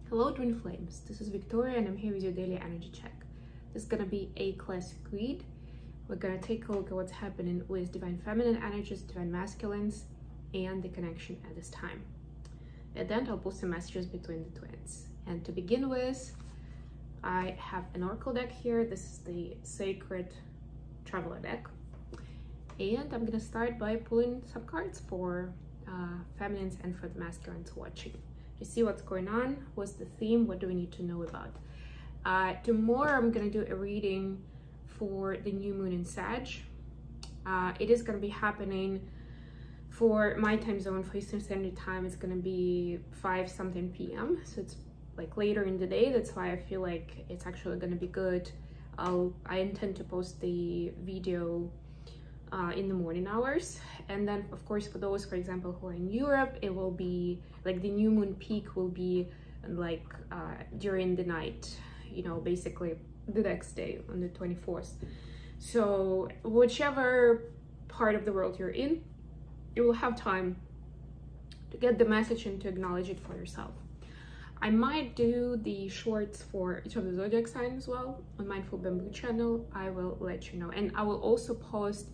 Hello Twin Flames, this is Victoria and I'm here with your daily energy check. This is gonna be a classic read. We're gonna take a look at what's happening with divine feminine energies, divine masculines, and the connection at this time. At the end, I'll post some messages between the twins. And to begin with, I have an oracle deck here. This is the Sacred Traveler deck. And I'm gonna start by pulling some cards for feminines and for the masculines watching. To see what's going on, what's the theme, what do we need to know about. Tomorrow I'm gonna do a reading for the new moon in Sag. It is gonna be happening for my time zone, for Eastern Standard Time. It's gonna be 5 something p.m. So it's like later in the day. That's why I feel like it's actually gonna be good. I intend to post the video in the morning hours, and then of course for those, for example, who are in Europe, it will be like the new moon peak will be like during the night, you know, basically the next day on the 24th. So whichever part of the world you're in, you will have time to get the message and to acknowledge it for yourself. I might do the shorts for each of the zodiac signs as well on Mindful Bamboo channel. I will let you know, and I will also post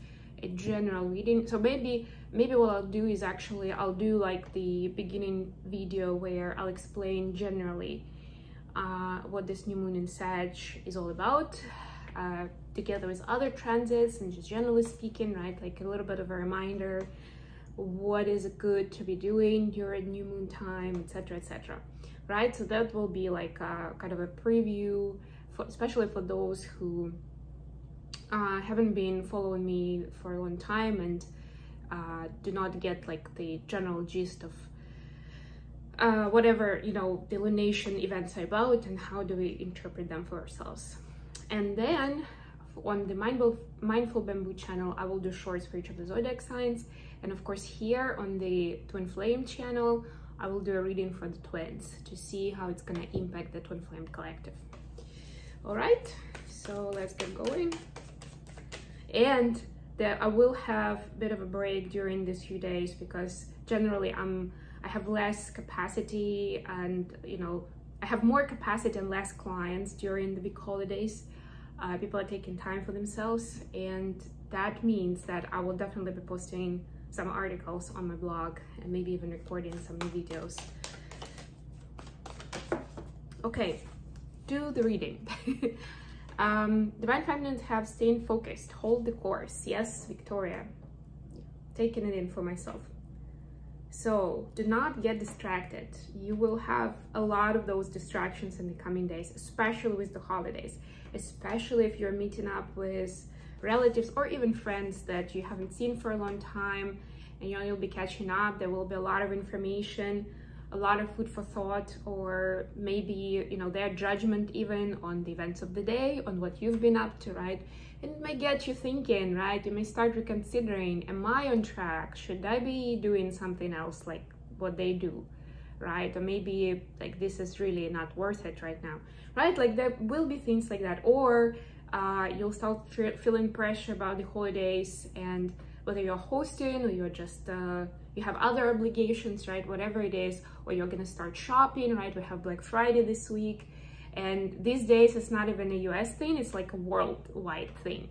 a general reading. So maybe what I'll do is actually I'll do like the beginning video where I'll explain generally what this new moon in Sag is all about, together with other transits, and just generally speaking, right, like a little bit of a reminder what is good to be doing during new moon time, etc, etc, right? So that will be like a kind of a preview for, especially for those who haven't been following me for a long time and do not get like the general gist of whatever, you know, the lunation events are about and how do we interpret them for ourselves. And then on the Mindful Bamboo channel, I will do shorts for each of the zodiac signs, and of course here on the Twinflame channel, I will do a reading for the twins to see how it's gonna impact the Twinflame collective. All right, so let's get going. And I will have a bit of a break during these few days because generally I have less capacity, and you know, I have more capacity and less clients during the big holidays. People are taking time for themselves, and that means that I will definitely be posting some articles on my blog and maybe even recording some new videos. Okay, do the reading. Divine feminines have staying focused, hold the course. Yes, Victoria, taking it in for myself. So do not get distracted. You will have a lot of those distractions in the coming days, especially with the holidays, especially if you're meeting up with relatives or even friends that you haven't seen for a long time, and you know, you'll be catching up. There will be a lot of information, a lot of food for thought, or maybe, you know, their judgment even on the events of the day, on what you've been up to, right? And it may get you thinking, right? You may start reconsidering, am I on track? Should I be doing something else like what they do, right? Or maybe like this is really not worth it right now, right? Like there will be things like that. Or you'll start feeling pressure about the holidays, and whether you're hosting or you're just you have other obligations, right? Whatever it is, or you're gonna start shopping, right? We have Black Friday this week, and these days it's not even a US thing, it's like a worldwide thing,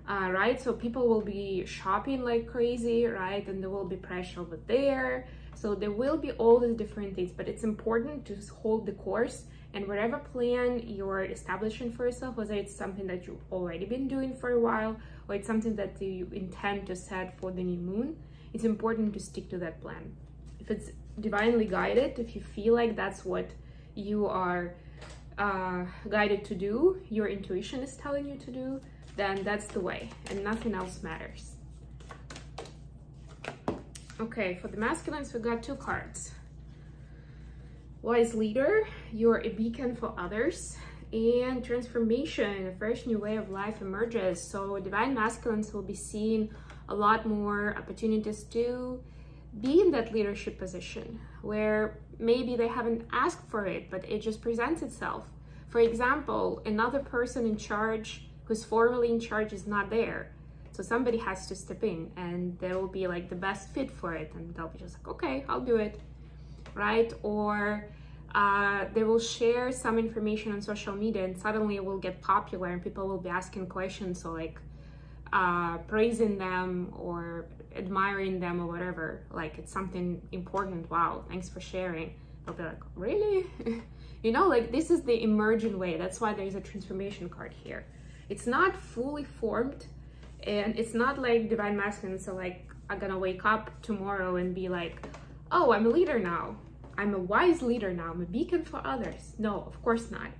right? So people will be shopping like crazy, right? And there will be pressure over there. So there will be all these different things, but it's important to hold the course, and whatever plan you're establishing for yourself, whether it's something that you've already been doing for a while, or it's something that you intend to set for the new moon, it's important to stick to that plan. If it's divinely guided, if you feel like that's what you are guided to do, your intuition is telling you to do, then that's the way, and nothing else matters. Okay, for the masculines, we got 2 cards. Wise leader, you're a beacon for others, and transformation, a fresh new way of life emerges. So divine masculines will be seeing a lot more opportunities to be in that leadership position where maybe they haven't asked for it, but it just presents itself. For example, another person in charge who's formally in charge is not there. So somebody has to step in, and they will be like the best fit for it, and they'll be just like, okay, I'll do it, right? Or They will share some information on social media and suddenly it will get popular and people will be asking questions, so like praising them or admiring them or whatever, like it's something important. Wow, thanks for sharing. They'll be like, really? You know, like this is the emergent way. That's why there's a transformation card here. It's not fully formed, and it's not like divine masculine, so like I'm gonna wake up tomorrow and be like, oh, I'm a leader now, I'm a wise leader now, I'm a beacon for others. No, of course not.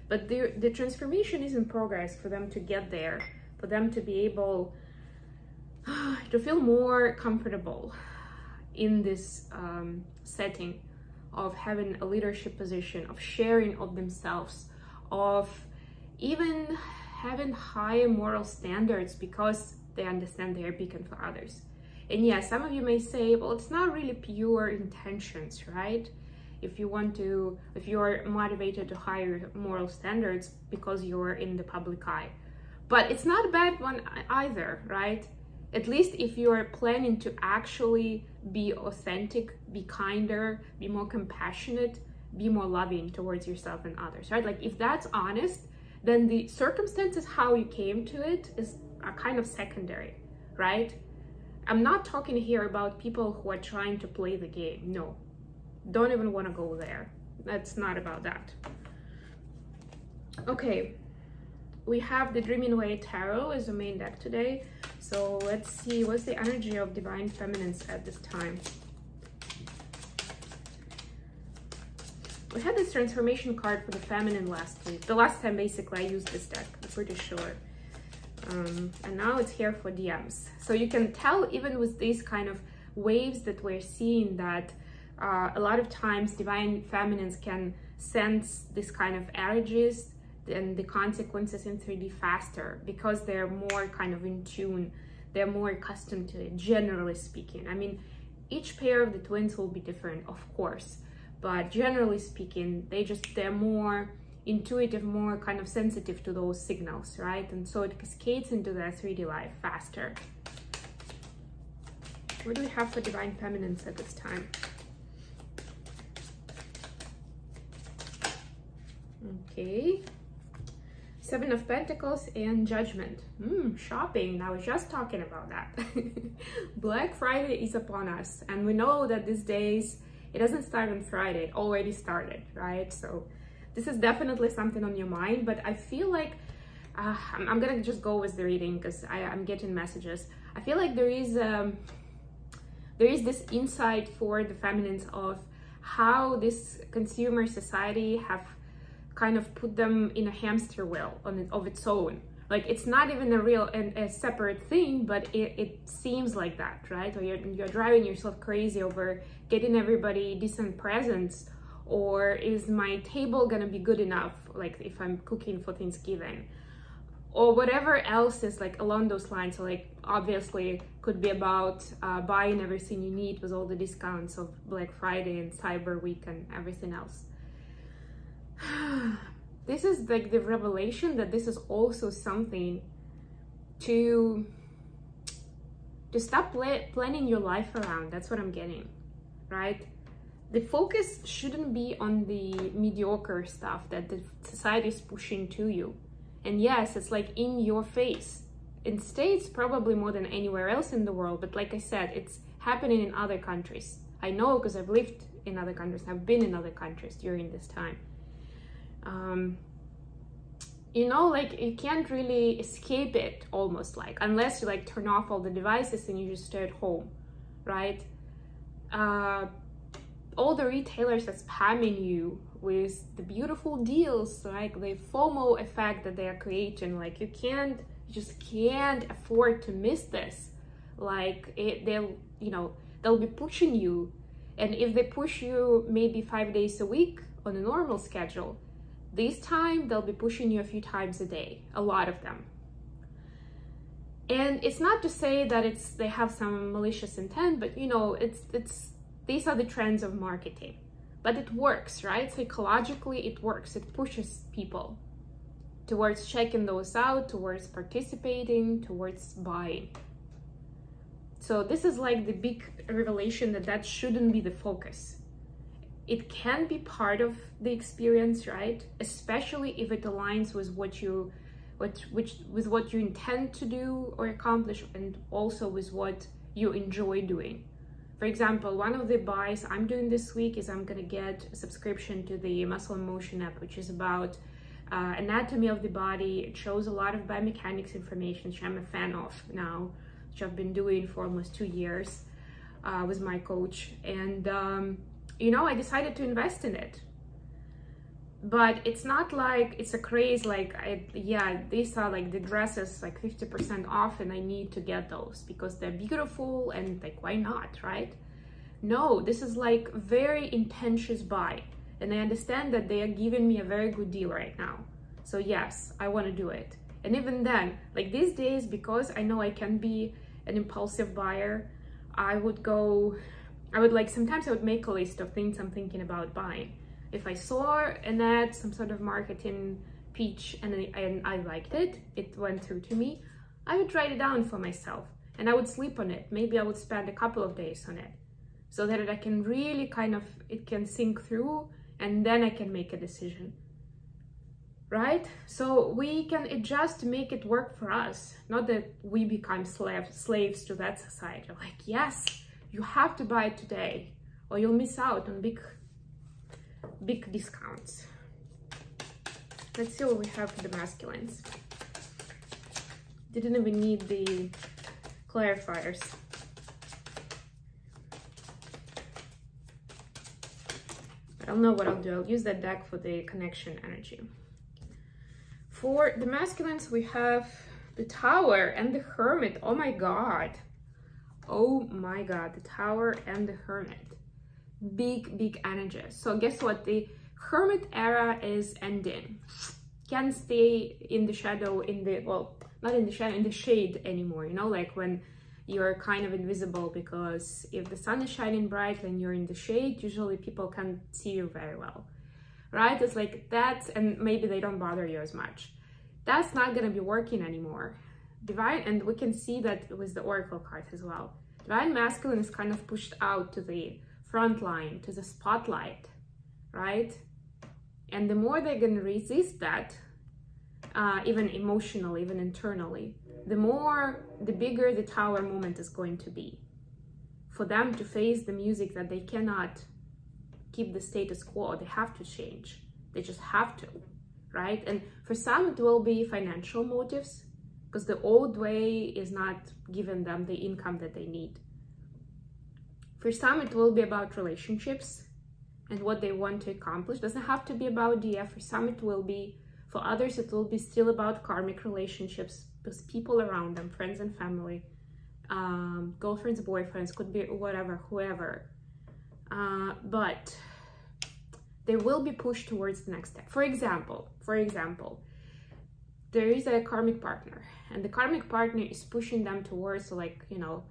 But the transformation is in progress for them to get there, for them to be able to feel more comfortable in this setting of having a leadership position, of sharing of themselves, of even having higher moral standards because they understand they are beacon for others. And yeah, some of you may say, well, it's not really pure intentions, right? If you're motivated to higher moral standards because you're in the public eye. But it's not a bad one either, right? At least if you're planning to actually be authentic, be kinder, be more compassionate, be more loving towards yourself and others, right? Like if that's honest, then the circumstances, how you came to it are kind of secondary, right? I'm not talking here about people who are trying to play the game. No, don't even want to go there. That's not about that. Okay, we have the Dreaming Way Tarot as the main deck today. So let's see, what's the energy of divine feminines at this time? We had this transformation card for the feminine last week. The last time basically I used this deck, I'm pretty sure. And now it's here for DMs. So you can tell even with these kind of waves that we're seeing that a lot of times divine feminines can sense this kind of energies and the consequences in 3D faster because they're more kind of in tune. They're more accustomed to it, generally speaking. I mean, each pair of the twins will be different, of course, but generally speaking, they're more intuitive, more kind of sensitive to those signals, right? And so it cascades into their 3D life faster. What do we have for divine feminines at this time? Okay, 7 of Pentacles and Judgment. Shopping, I was just talking about that. Black Friday is upon us, and we know that these days it doesn't start on Friday, it already started, right? So this is definitely something on your mind, but I feel like I'm gonna just go with the reading because I'm getting messages. I feel like there is this insight for the feminines of how this consumer society have kind of put them in a hamster wheel of its own. Like it's not even a real and a separate thing, but it seems like that, right? Or you're driving yourself crazy over getting everybody decent presents, or is my table gonna be good enough, like if I'm cooking for Thanksgiving, or whatever else is like along those lines. So like obviously could be about buying everything you need with all the discounts of Black Friday and Cyber Week and everything else. This is like the revelation that this is also something to stop planning your life around. That's what I'm getting, right? The focus shouldn't be on the mediocre stuff that the society is pushing to you. And yes, it's like in your face. In States, probably more than anywhere else in the world. But like I said, it's happening in other countries. I know because I've lived in other countries. I've been in other countries during this time. You know, like you can't really escape it, almost like, unless you like turn off all the devices and you just stay at home, right? All the retailers are spamming you with the beautiful deals, like the FOMO effect that they are creating. Like you just can't afford to miss this. Like they'll be pushing you, and if they push you maybe 5 days a week on a normal schedule, this time they'll be pushing you a few times a day, a lot of them. And it's not to say that they have some malicious intent, but you know, these are the trends of marketing. But it works, right? Psychologically, it works. It pushes people towards checking those out, towards participating, towards buying. So this is like the big revelation that shouldn't be the focus. it can be part of the experience, right? Especially if it aligns with what you intend to do or accomplish, and also with what you enjoy doing. For example, one of the buys I'm doing this week is I'm gonna get a subscription to the Muscle and Motion app, which is about anatomy of the body. It shows a lot of biomechanics information, which I'm a fan of now, which I've been doing for almost 2 years with my coach. And you know, I decided to invest in it. But it's not like it's a craze, like, yeah, these are like the dresses like 50% off and I need to get those because they're beautiful and like, why not, right? No, this is like very intensious buy. And I understand that they are giving me a very good deal right now. So yes, I want to do it. And even then, like these days, because I know I can be an impulsive buyer, sometimes I would make a list of things I'm thinking about buying. If I saw an ad, some sort of marketing pitch, and I liked it, it went through to me, I would write it down for myself and I would sleep on it. Maybe I would spend a couple of days on it so that I can really it can sink through, and then I can make a decision, right? So we can adjust to make it work for us, not that we become slaves to that society. Like, yes, you have to buy it today or you'll miss out on big discounts. Let's see what we have for the masculines. Didn't even need the clarifiers. I don't know what I'll do. I'll use that deck for the connection energy. For the masculines, we have the Tower and the Hermit. Oh my God. Oh my God, the Tower and the Hermit. Big energies. So guess what? The Hermit era is ending. Can't stay in the shadow, not in the shadow, in the shade anymore, you know, like when you're kind of invisible, because if the sun is shining bright and you're in the shade, usually people can't see you very well, right? It's like that's, and maybe they don't bother you as much. That's not going to be working anymore. Divine, and we can see that with the Oracle cards as well. Divine Masculine is kind of pushed out to the front line, to the spotlight, right? And the more they're going to resist that, even emotionally, even internally, the bigger the Tower moment is going to be for them to face the music that they cannot keep the status quo. They have to change. They just have to, right? And for some, it will be financial motives, because the old way is not giving them the income that they need. For some, it will be about relationships and what they want to accomplish. It doesn't have to be about DF. For some, it will be. For others, it will be still about karmic relationships with people around them, friends and family, girlfriends, boyfriends, could be whatever, whoever. But they will be pushed towards the next step. For example, there is a karmic partner, and the karmic partner is pushing them towards, like, you know,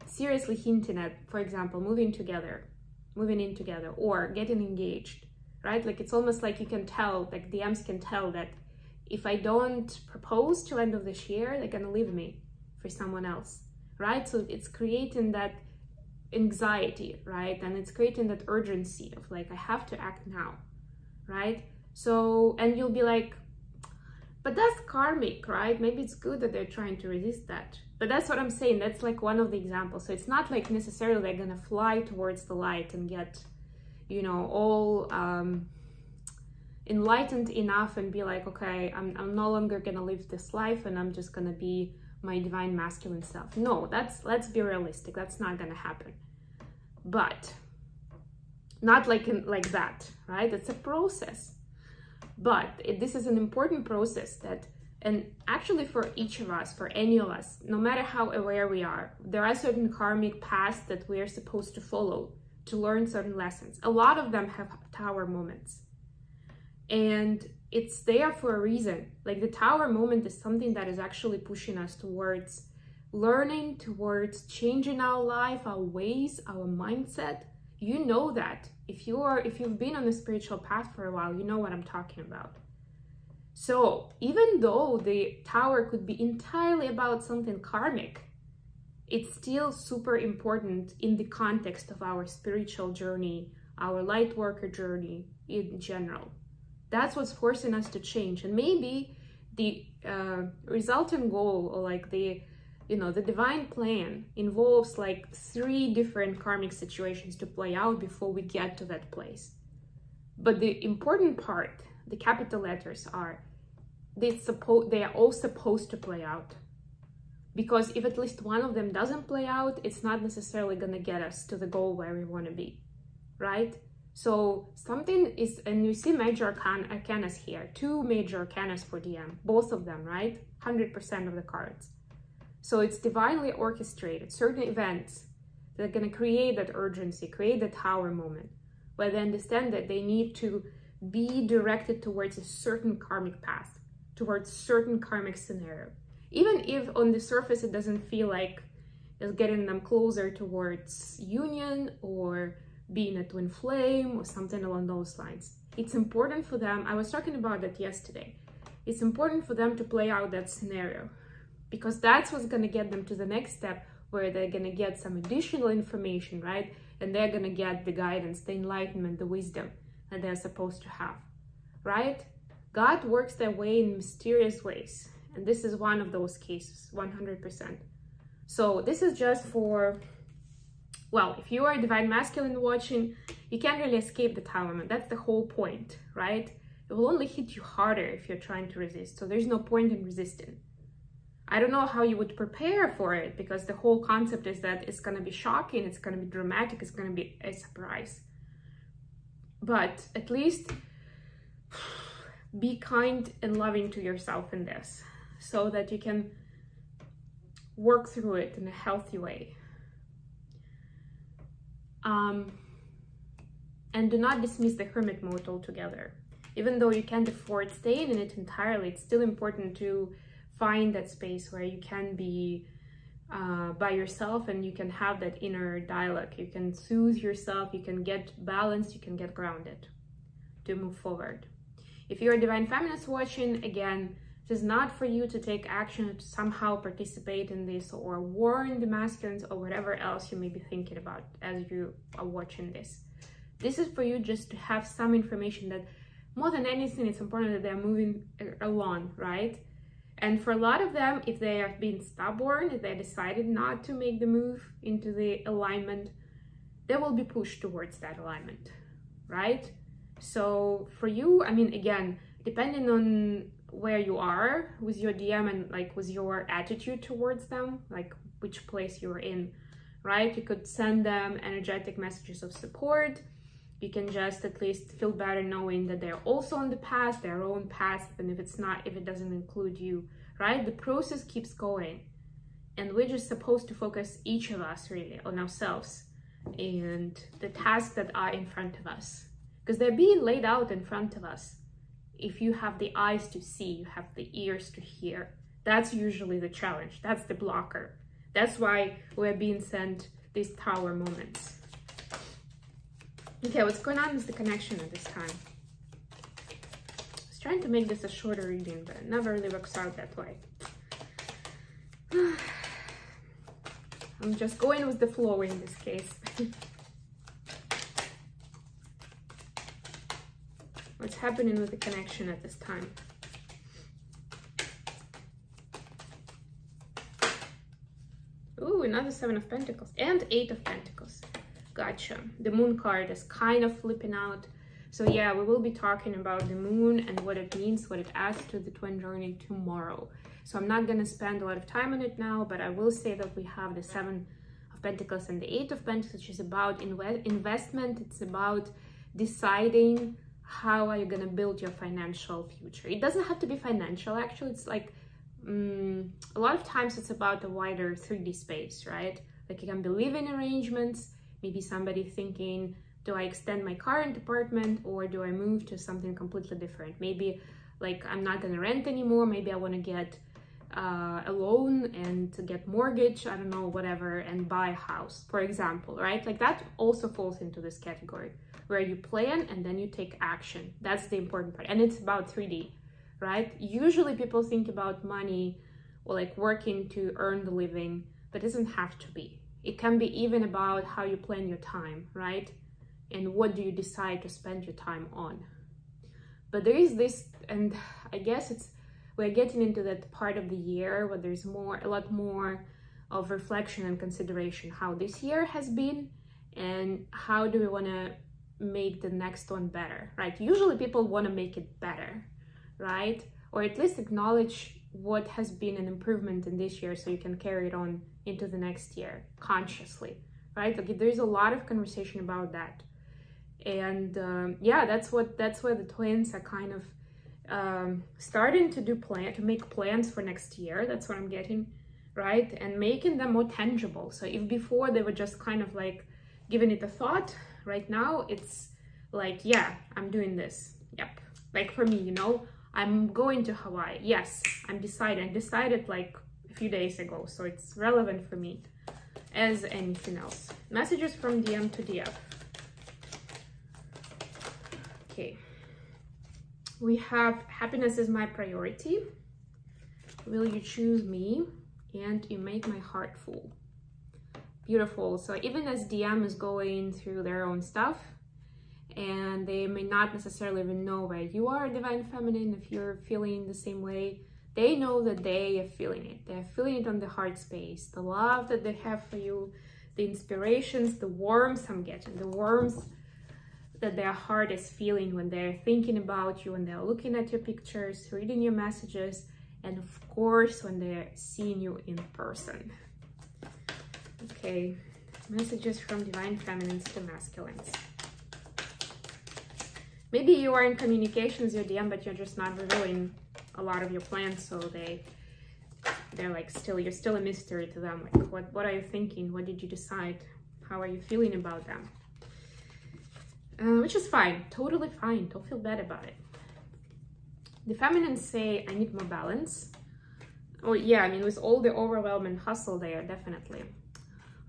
seriously hinting at, for example, moving in together, or getting engaged, right? Like, it's almost like you can tell, like DMs can tell that if I don't propose till end of this year, they're gonna leave me for someone else, right? So it's creating that anxiety, right? And it's creating that urgency of like, I have to act now, right? So, and you'll be like, but that's karmic, right? Maybe it's good that they're trying to resist that. But that's what I'm saying. That's like one of the examples. So it's not like necessarily they're gonna fly towards the light and get, you know, all enlightened enough and be like, okay, I'm no longer gonna live this life and I'm just gonna be my divine masculine self. No, let's be realistic. That's not gonna happen. But not like that, right? It's a process. But this is an important process that, and actually for each of us, for any of us, no matter how aware we are, there are certain karmic paths that we are supposed to follow to learn certain lessons. A lot of them have Tower moments. And it's there for a reason. Like the Tower moment is something that is actually pushing us towards learning, towards changing our life, our ways, our mindset. You know that. If you've been on a spiritual path for a while, you know what I'm talking about. So even though the Tower could be entirely about something karmic, it's still super important in the context of our spiritual journey, our light worker journey in general. That's what's forcing us to change. And maybe the resultant goal, or like the divine plan, involves like 3 different karmic situations to play out before we get to that place. But the important part, the capital letters, are they are all supposed to play out. Because if at least one of them doesn't play out, it's not necessarily going to get us to the goal where we want to be, right? So something is, and you see major arcanas here, 2 major arcanas for DM, both of them, right? 100% of the cards. So it's divinely orchestrated, certain events that are going to create that urgency, create that tower moment, where they understand that they need to be directed towards a certain karmic path, towards certain karmic scenario. Even if on the surface it doesn't feel like it's getting them closer towards union or being a twin flame or something along those lines. It's important for them, I was talking about that yesterday, it's important for them to play out that scenario, because that's what's going to get them to the next step, where they're going to get some additional information, right? And they're going to get the guidance, the enlightenment, the wisdom that they're supposed to have, right? God works their way in mysterious ways. And this is one of those cases, 100%. So this is just for, well, if you are a divine masculine watching, you can't really escape the tower. That's the whole point, right? It will only hit you harder if you're trying to resist. So there's no point in resisting. I don't know how you would prepare for it, because the whole concept is that it's going to be shocking, it's going to be dramatic, it's going to be a surprise. But at least be kind and loving to yourself in this, so that you can work through it in a healthy way. And do not dismiss the hermit mode altogether. Even though you can't afford staying in it entirely, it's still important to find that space where you can be by yourself and you can have that inner dialogue. You can soothe yourself, you can get balanced, you can get grounded to move forward. If you're a divine feminist watching, again, it is not for you to take action to somehow participate in this or warn the masculines or whatever else you may be thinking about as you are watching this. This is for you just to have some information that, more than anything, it's important that they're moving along, right? And for a lot of them, if they have been stubborn, if they decided not to make the move into the alignment, they will be pushed towards that alignment, right? So for you, I mean, again, depending on where you are with your DM and like with your attitude towards them, like which place you're in, right? You could send them energetic messages of support. You can just at least feel better knowing that they're also on the path, their own path, even if it's not, if it doesn't include you, right? The process keeps going, and we're just supposed to focus, each of us really, on ourselves and the tasks that are in front of us, because they're being laid out in front of us. If you have the eyes to see, you have the ears to hear. That's usually the challenge. That's the blocker. That's why we're being sent these tower moments. Okay, what's going on with the connection at this time? I was trying to make this a shorter reading, but it never really works out that way. I'm just going with the flow in this case. What's happening with the connection at this time? Ooh, another 7 of Pentacles and 8 of Pentacles. Gotcha. The moon card is kind of flipping out. So yeah, we will be talking about the moon and what it means, what it adds to the twin journey tomorrow. So I'm not going to spend a lot of time on it now, but I will say that we have the 7 of Pentacles and the 8 of Pentacles, which is about investment. It's about deciding how are you going to build your financial future. It doesn't have to be financial, actually. It's like a lot of times it's about a wider 3D space, right? Like you can be living arrangements, maybe somebody thinking, do I extend my current apartment or do I move to something completely different? Maybe like I'm not going to rent anymore. Maybe I want to get a loan and to get mortgage, I don't know, whatever, and buy a house, for example, right? Like that also falls into this category where you plan and then you take action. That's the important part. And it's about 3D, right? Usually people think about money or like working to earn the living, but it doesn't have to be. It can be even about how you plan your time, right? and what do you decide to spend your time on. But there is this, and I guess we're getting into that part of the year where there's a lot more of reflection and consideration, how this year has been and how do we want to make the next one better, right? Usually people want to make it better, right? Or at least acknowledge what has been an improvement in this year so you can carry it on into the next year consciously, right? Like there's a lot of conversation about that. And yeah, that's where the twins are kind of starting to make plans for next year. That's what I'm getting, right? And making them more tangible. So if before they were just kind of like giving it a thought, right now it's like, yeah, I'm doing this. Yep. Like for me, you know, I'm going to Hawaii. Yes, I decided like a few days ago. So it's relevant for me as anything else. Messages from DM to DF. Okay. We have happiness is my priority. Will you choose me? And you make my heart full. Beautiful. So even as DM is going through their own stuff, and they may not necessarily even know where you are, Divine Feminine, if you're feeling the same way, they know that they are feeling it. They're feeling it on the heart space, the love that they have for you, the inspirations, the warmth I'm getting, the warmth that their heart is feeling when they're thinking about you, when they're looking at your pictures, reading your messages, and of course, when they're seeing you in person. Okay, messages from Divine Feminines to Masculines. Maybe you are in communications, your DM, but you're just not revealing a lot of your plans, so they're like you're still a mystery to them. Like, what are you thinking? What did you decide? How are you feeling about them? Which is fine, totally fine. Don't feel bad about it. The feminines say, I need more balance. Oh yeah, I mean, with all the overwhelm and hustle there, definitely.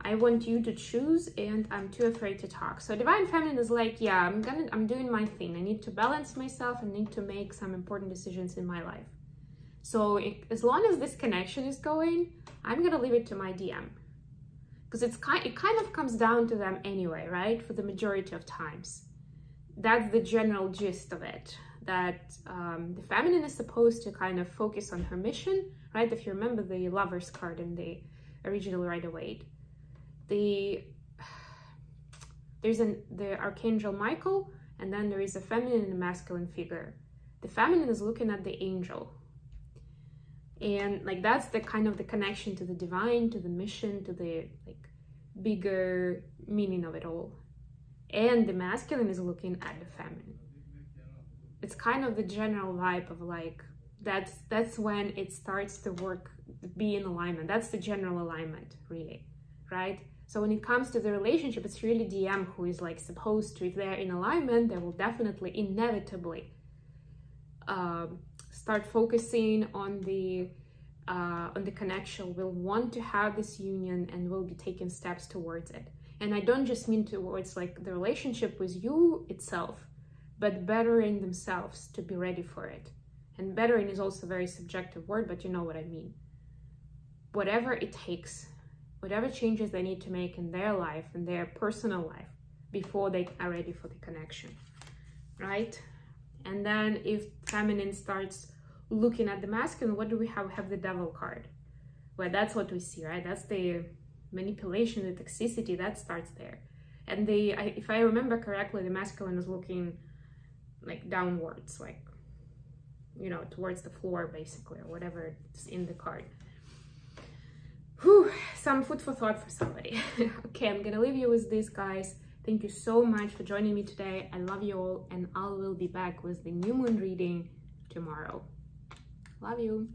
I want you to choose and I'm too afraid to talk. So Divine Feminine is like, yeah, I'm doing my thing. I need to balance myself and need to make some important decisions in my life. So as long as this connection is going, I'm gonna leave it to my DM. Because it kind of comes down to them anyway, right? For the majority of times. That's the general gist of it. That the feminine is supposed to kind of focus on her mission, right? If you remember the Lovers card in the original Rider-Waite. There's the Archangel Michael, and then there is a feminine and a masculine figure. The feminine is looking at the angel. And like that's the kind of the connection to the divine, to the mission, to the like bigger meaning of it all. And the masculine is looking at the feminine. It's kind of the general vibe of like, that's when it starts to work, be in alignment. That's the general alignment, really, right? So when it comes to the relationship, it's really DM who is like supposed to, if they're in alignment, they will definitely, inevitably start focusing on the connection, will want to have this union and will be taking steps towards it. And I don't just mean towards like the relationship with you itself, but bettering themselves to be ready for it. And bettering is also a very subjective word, but you know what I mean. Whatever it takes, whatever changes they need to make in their life, in their personal life, before they are ready for the connection, right? And then if feminine starts looking at the masculine, what do we have? We have the Devil card. Well, that's what we see, right? That's the manipulation, the toxicity, that starts there. And if I remember correctly, the masculine is looking like downwards, like, you know, towards the floor, basically, or whatever is in the card. Whew, some food for thought for somebody. Okay, I'm gonna leave you with this, guys. Thank you so much for joining me today. I love you all, and I will be back with the new moon reading tomorrow. Love you.